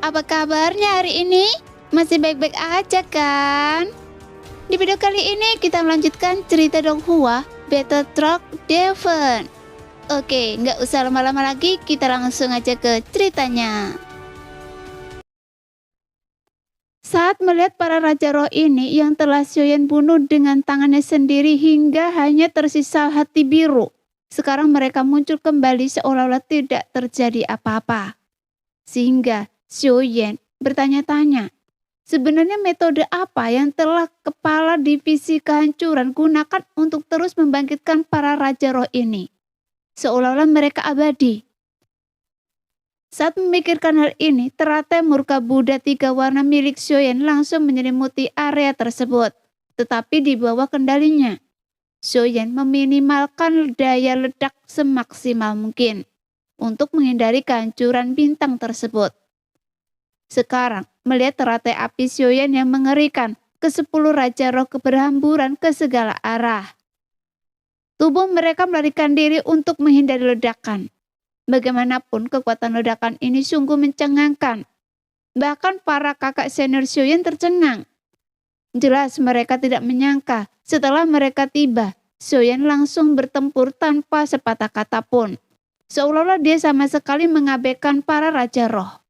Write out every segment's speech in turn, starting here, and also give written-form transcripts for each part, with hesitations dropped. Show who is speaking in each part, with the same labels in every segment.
Speaker 1: apa kabarnya hari ini? Masih baik-baik aja kan? Di video kali ini kita melanjutkan cerita Donghua, Battle Truck Devon. Oke, nggak usah lama-lama lagi, kita langsung aja ke ceritanya. Saat melihat para Raja Roh ini yang telah Xiaoyan bunuh dengan tangannya sendiri hingga hanya tersisa hati biru, sekarang mereka muncul kembali seolah-olah tidak terjadi apa-apa. Sehingga Xiaoyan bertanya-tanya, sebenarnya metode apa yang telah kepala divisi kehancuran gunakan untuk terus membangkitkan para Raja Roh ini? Seolah-olah mereka abadi. Saat memikirkan hal ini, teratai murka Buddha 3 warna milik Xiaoyan langsung menyelimuti area tersebut, tetapi di bawah kendalinya. Xiaoyan meminimalkan daya ledak semaksimal mungkin untuk menghindari kehancuran bintang tersebut. Sekarang, melihat teratai api Xiaoyan yang mengerikan, ke-10 Raja Roh berhamburan ke segala arah. Tubuh mereka melarikan diri untuk menghindari ledakan. Bagaimanapun kekuatan ledakan ini sungguh mencengangkan. Bahkan para kakak senior Xiaoyan tercengang. Jelas mereka tidak menyangka setelah mereka tiba, Xiaoyan langsung bertempur tanpa sepatah kata pun. Seolah-olah dia sama sekali mengabaikan para Raja Roh.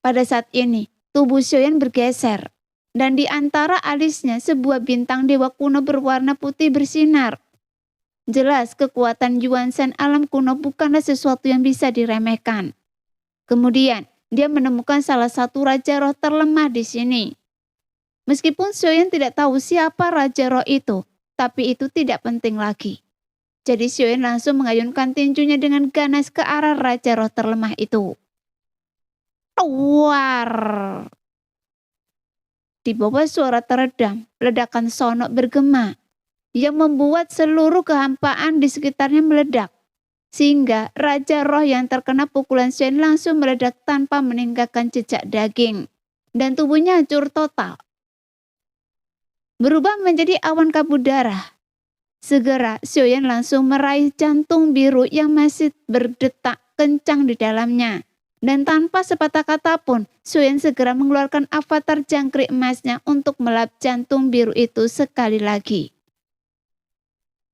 Speaker 1: Pada saat ini, tubuh Xiaoyan bergeser. Dan di antara alisnya sebuah bintang dewa kuno berwarna putih bersinar. Jelas kekuatan Yuan Shen alam kuno bukanlah sesuatu yang bisa diremehkan. Kemudian, dia menemukan salah satu Raja Roh terlemah di sini. Meskipun Xiaoyan tidak tahu siapa Raja Roh itu, tapi itu tidak penting lagi. Jadi Xiaoyan langsung mengayunkan tinjunya dengan ganas ke arah Raja Roh terlemah itu. War! Di bawah suara teredam, ledakan sonok bergema yang membuat seluruh kehampaan di sekitarnya meledak. Sehingga Raja Roh yang terkena pukulan Xiaoyan langsung meledak tanpa meninggalkan jejak daging. Dan tubuhnya hancur total. Berubah menjadi awan kabut darah. Segera Xiaoyan langsung meraih jantung biru yang masih berdetak kencang di dalamnya. Dan tanpa sepatah kata pun, Xiaoyan segera mengeluarkan avatar jangkrik emasnya untuk melap jantung biru itu sekali lagi.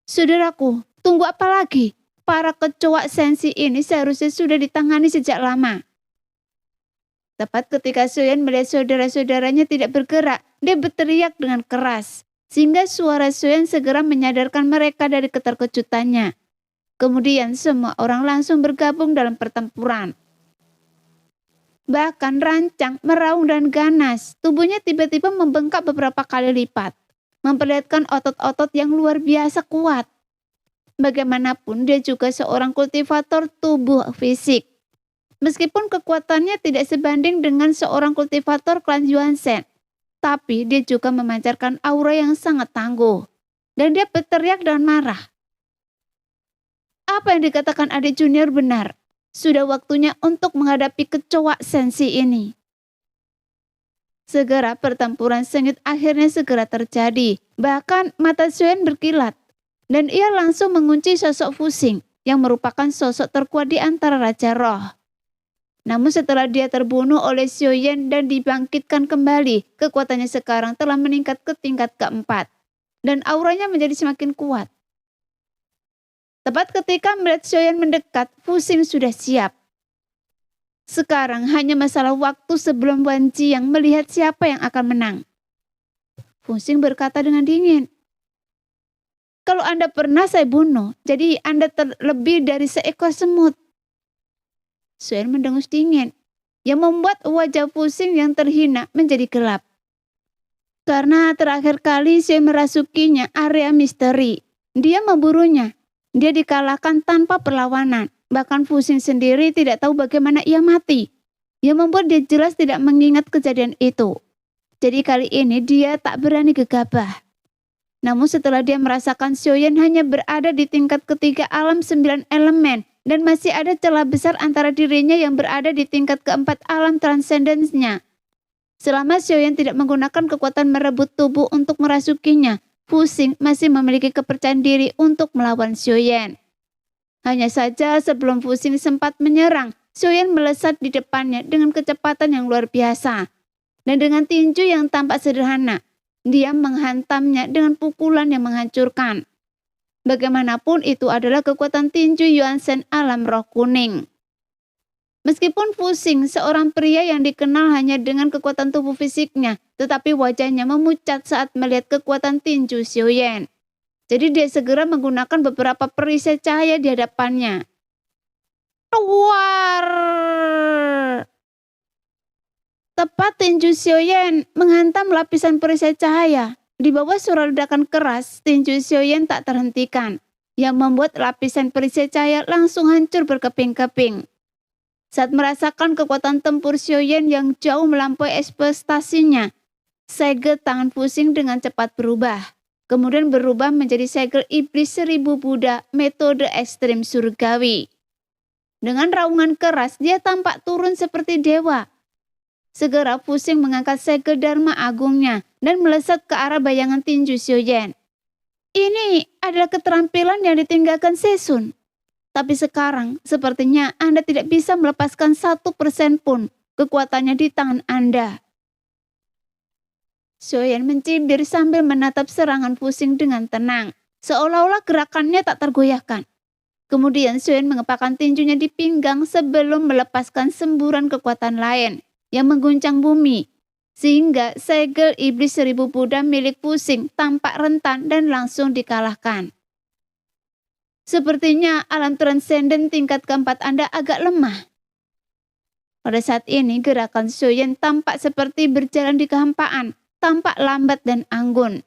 Speaker 1: Saudaraku, tunggu apa lagi? Para kecoa sensi ini seharusnya sudah ditangani sejak lama. Tepat ketika Xiaoyan melihat saudara-saudaranya tidak bergerak, dia berteriak dengan keras. Sehingga suara Xiaoyan segera menyadarkan mereka dari keterkejutannya. Kemudian semua orang langsung bergabung dalam pertempuran. Bahkan rancang, meraung dan ganas, tubuhnya tiba-tiba membengkak beberapa kali lipat. Memperlihatkan otot-otot yang luar biasa kuat. Bagaimanapun dia juga seorang kultivator tubuh fisik. Meskipun kekuatannya tidak sebanding dengan seorang kultivator klan Yuan Shen, tapi dia juga memancarkan aura yang sangat tangguh. Dan dia berteriak dan marah. Apa yang dikatakan adik junior benar. Sudah waktunya untuk menghadapi kecoa sensi ini. Segera pertempuran sengit akhirnya segera terjadi. Bahkan mata Xiaoyan berkilat. Dan ia langsung mengunci sosok Fu Xing yang merupakan sosok terkuat di antara Raja Roh. Namun setelah dia terbunuh oleh Xiaoyan dan dibangkitkan kembali, kekuatannya sekarang telah meningkat ke tingkat keempat. Dan auranya menjadi semakin kuat. Tepat ketika melihat Xiaoyan mendekat, Fu Xing sudah siap. Sekarang hanya masalah waktu sebelum Wan Jiang melihat siapa yang akan menang. Fu Xing berkata dengan dingin. Kalau Anda pernah saya bunuh, jadi Anda terlebih dari seekor semut. Xiaoyan mendengus dingin, yang membuat wajah Fu Xing yang terhina menjadi gelap. Karena terakhir kali Xiaoyan merasukinya area misteri, dia memburunya. Dia dikalahkan tanpa perlawanan. Bahkan Fu Xing sendiri tidak tahu bagaimana ia mati. Yang membuat dia jelas tidak mengingat kejadian itu. Jadi kali ini dia tak berani gegabah. Namun setelah dia merasakan Xiaoyan hanya berada di tingkat ketiga alam 9 elemen. Dan masih ada celah besar antara dirinya yang berada di tingkat keempat alam transcendence-nya. Selama Xiaoyan tidak menggunakan kekuatan merebut tubuh untuk merasukinya, Fu Xing masih memiliki kepercayaan diri untuk melawan Xiaoyan. Hanya saja sebelum Fu Xing sempat menyerang, Xiaoyan melesat di depannya dengan kecepatan yang luar biasa. Dan dengan tinju yang tampak sederhana, dia menghantamnya dengan pukulan yang menghancurkan. Bagaimanapun itu adalah kekuatan tinju Yuan Shen alam roh kuning. Meskipun Fu Xing seorang pria yang dikenal hanya dengan kekuatan tubuh fisiknya, tetapi wajahnya memucat saat melihat kekuatan tinju Xiaoyan. Jadi dia segera menggunakan beberapa perisai cahaya di hadapannya. Luar! Tepat tinju Xiaoyan menghantam lapisan perisai cahaya. Di bawah suara ledakan keras, tinju Xiaoyan tak terhentikan, yang membuat lapisan perisai cahaya langsung hancur berkeping-keping. Saat merasakan kekuatan tempur Xiaoyan yang jauh melampaui ekspektasinya, segel tangan Fu Xing dengan cepat berubah. Kemudian berubah menjadi segel iblis 1000 Buddha metode ekstrim surgawi. Dengan raungan keras, dia tampak turun seperti dewa. Segera Fu Xing mengangkat segel Dharma Agungnya dan melesat ke arah bayangan tinju Xiaoyan. Ini adalah keterampilan yang ditinggalkan Sesun. Tapi sekarang, sepertinya Anda tidak bisa melepaskan 1% pun kekuatannya di tangan Anda. Xiaoyan mencibir sambil menatap serangan Fu Xing dengan tenang, seolah-olah gerakannya tak tergoyahkan. Kemudian Xiaoyan mengepakkan tinjunya di pinggang sebelum melepaskan semburan kekuatan lain yang mengguncang bumi, sehingga segel iblis 1000 Buddha milik Fu Xing tampak rentan dan langsung dikalahkan. Sepertinya alam transenden tingkat keempat Anda agak lemah. Pada saat ini gerakan Xiaoyan tampak seperti berjalan di kehampaan, tampak lambat dan anggun.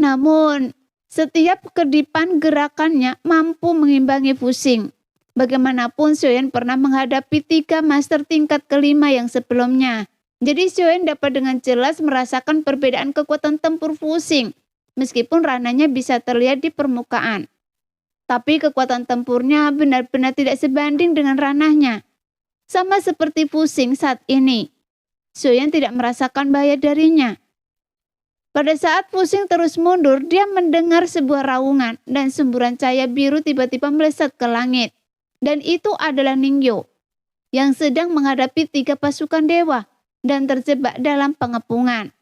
Speaker 1: Namun, setiap kedipan gerakannya mampu mengimbangi Fu Xing. Bagaimanapun Xiaoyan pernah menghadapi 3 master tingkat kelima yang sebelumnya. Jadi Xiaoyan dapat dengan jelas merasakan perbedaan kekuatan tempur Fu Xing, meskipun ranahnya bisa terlihat di permukaan. Tapi kekuatan tempurnya benar-benar tidak sebanding dengan ranahnya. Sama seperti Fu Xing saat ini, Xiaoyan tidak merasakan bahaya darinya. Pada saat Fu Xing terus mundur, dia mendengar sebuah raungan dan semburan cahaya biru tiba-tiba melesat ke langit. Dan itu adalah Ningyo yang sedang menghadapi 3 pasukan dewa dan terjebak dalam pengepungan.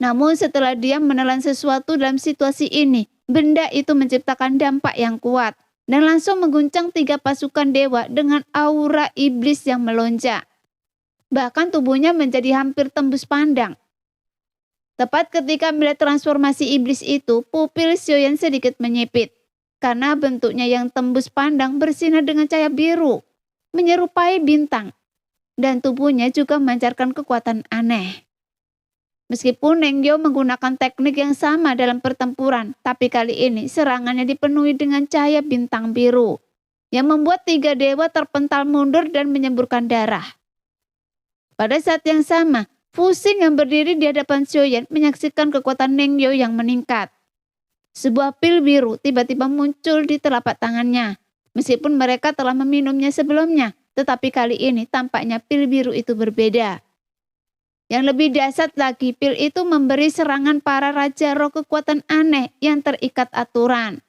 Speaker 1: Namun setelah dia menelan sesuatu dalam situasi ini, benda itu menciptakan dampak yang kuat dan langsung mengguncang 3 pasukan dewa dengan aura iblis yang melonjak. Bahkan tubuhnya menjadi hampir tembus pandang. Tepat ketika melihat transformasi iblis itu, pupil Xiaoyan sedikit menyipit. Karena bentuknya yang tembus pandang bersinar dengan cahaya biru, menyerupai bintang. Dan tubuhnya juga memancarkan kekuatan aneh. Meskipun Nengyo menggunakan teknik yang sama dalam pertempuran, tapi kali ini serangannya dipenuhi dengan cahaya bintang biru, yang membuat 3 dewa terpental mundur dan menyemburkan darah. Pada saat yang sama, Fu Xing yang berdiri di hadapan Xiaoyan menyaksikan kekuatan Nengyo yang meningkat. Sebuah pil biru tiba-tiba muncul di telapak tangannya. Meskipun mereka telah meminumnya sebelumnya, tetapi kali ini tampaknya pil biru itu berbeda. Yang lebih dahsyat lagi, pil itu memberi serangan para raja roh kekuatan aneh yang terikat aturan.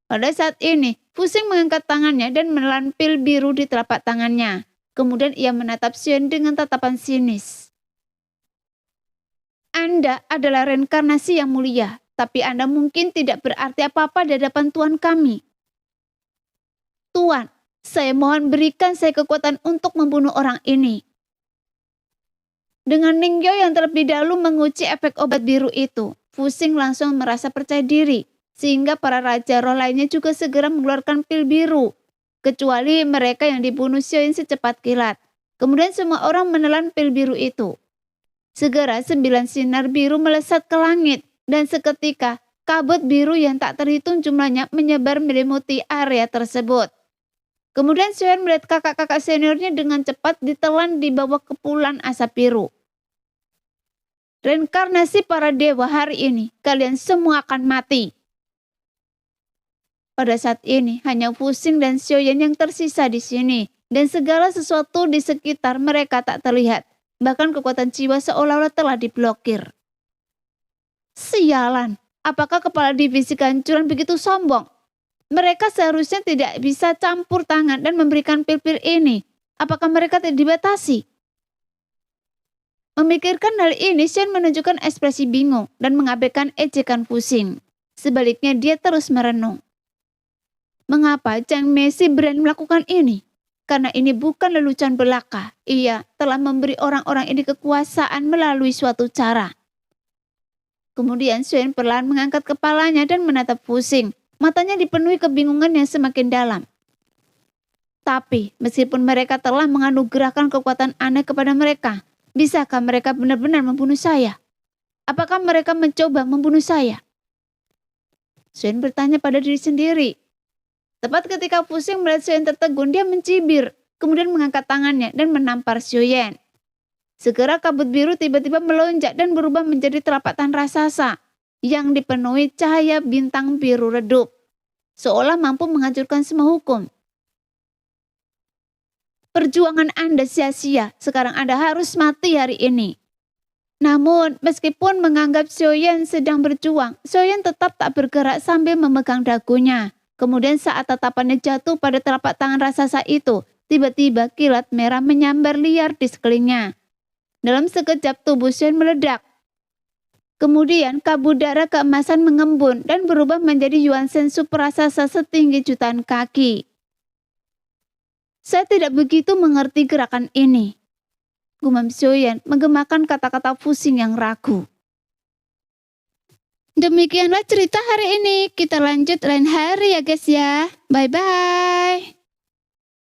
Speaker 1: Pada saat ini, Fu Xing mengangkat tangannya dan menelan pil biru di telapak tangannya. Kemudian ia menatap Xiaoyan dengan tatapan sinis. Anda adalah reinkarnasi yang mulia, tapi Anda mungkin tidak berarti apa-apa di hadapan Tuan kami. Tuan, saya mohon berikan saya kekuatan untuk membunuh orang ini. Dengan Ningyo yang terlebih dahulu menguji efek obat biru itu, Fu Xing langsung merasa percaya diri, sehingga para raja roh lainnya juga segera mengeluarkan pil biru, kecuali mereka yang dibunuh Xiaoyan secepat kilat. Kemudian semua orang menelan pil biru itu. Segera 9 sinar biru melesat ke langit, dan seketika kabut biru yang tak terhitung jumlahnya menyebar meliputi area tersebut. Kemudian Xiaoyan melihat kakak-kakak seniornya dengan cepat ditelan di bawah kepulan asap biru. Reinkarnasi para dewa hari ini, kalian semua akan mati. Pada saat ini, hanya Fu Xing dan Xiaoyan yang tersisa di sini, dan segala sesuatu di sekitar mereka tak terlihat. Bahkan kekuatan jiwa seolah-olah telah diblokir. Sialan, apakah kepala divisi kehancuran begitu sombong? Mereka seharusnya tidak bisa campur tangan dan memberikan pil-pil ini. Apakah mereka tidak dibatasi? Memikirkan hal ini, Shen menunjukkan ekspresi bingung dan mengabaikan ejekan pusing. Sebaliknya dia terus merenung. Mengapa Chang Messi berani melakukan ini? Karena ini bukan lelucon belaka. Ia telah memberi orang-orang ini kekuasaan melalui suatu cara. Kemudian Shen perlahan mengangkat kepalanya dan menatap pusing. Matanya dipenuhi kebingungan yang semakin dalam. Tapi meskipun mereka telah menganugerahkan kekuatan aneh kepada mereka, bisakah mereka benar-benar membunuh saya? Apakah mereka mencoba membunuh saya? Shen bertanya pada diri sendiri. Tepat ketika pusing melihat Xiao Yan tertegun, dia mencibir, kemudian mengangkat tangannya dan menampar Xiao Yan. Segera kabut biru tiba-tiba melonjak dan berubah menjadi telapak tangan raksasa yang dipenuhi cahaya bintang biru redup, seolah mampu menghancurkan semua hukum. Perjuangan Anda sia-sia, sekarang Anda harus mati hari ini. Namun, meskipun menganggap Xiao Yan sedang berjuang, Xiao Yan tetap tak bergerak sambil memegang dagunya. Kemudian saat tatapannya jatuh pada telapak tangan raksasa itu, tiba-tiba kilat merah menyambar liar di sekelilingnya. Dalam sekejap tubuh Xiao Yan meledak. Kemudian kabut darah keemasan mengembun dan berubah menjadi Yuan Shen super raksasa setinggi jutaan kaki. Saya tidak begitu mengerti gerakan ini. Gumam Xiao Yan menggemakan kata-kata pusing yang ragu. Demikianlah cerita hari ini. Kita lanjut lain hari ya guys ya. Bye-bye.